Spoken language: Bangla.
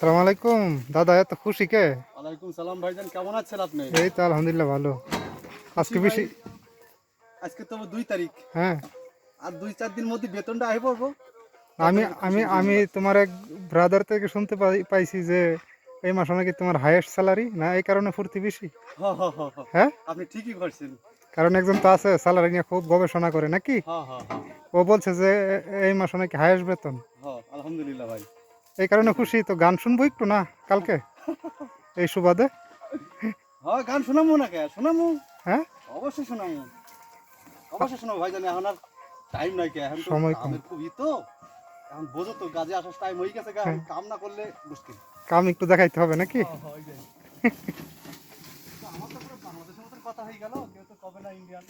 সালাম আলাইকুম দাদা, এত খুশি কে? ওয়ালাইকুম সালাম ভাইজান, কেমন আছেন আপনি? এই তো আলহামদুলিল্লাহ ভালো। আজকে খুশি ভাই, বেশি। আজকে তো 2 তারিখ। হ্যাঁ, আর 2-4 দিন মধ্যে বেতনটা আই পড়বো। তাতে আমি আমি খুশি আমি খুশি আমি মনে লাগছে। তোমার এক ব্রাদার থেকে শুনতে পাইছি যে এই মাসে নাকি তোমার হাইয়েস্ট স্যালারি, না এই কারণে ফুর্তি বেশি? হ হ হ হ। হ্যাঁ, আপনি ঠিকই করছেন। কারণ একজন তো আছে স্যালারি নিয়ে খুব গবেষণা করে নাকি। হ হ হ ও বলছে যে এই মাসে নাকি হাইয়েস্ট বেতন। হ, আলহামদুলিল্লাহ ভাই। এই কারণে এইটাই। খুশি। তো গান শুনবো একটু না কালকে এই সুবাদে? হ্যাঁ, গান শোনামু না কে? শোনামু। হ্যাঁ, অবশ্যই শোনামু। অবশ্যই শোনাবো ভাইজান, এখন আর টাইম নাই কে, এখন তো সময় কম। কামের খুব তো। এখন বোঝো তো, কাজে আসার টাইম হয়ে গেছে গা, এখন হ্যাঁ, কাম না করলে মুশকিল। কাম একটু দেখাইতে হবে নাকি? হ্যাঁ হ্যাঁ, ওইটাই। তো আমার তো পুরো বাংলাদেশের মতন কথা হয়ে গেল, কেউ তো কবে না ইন্ডিয়ান।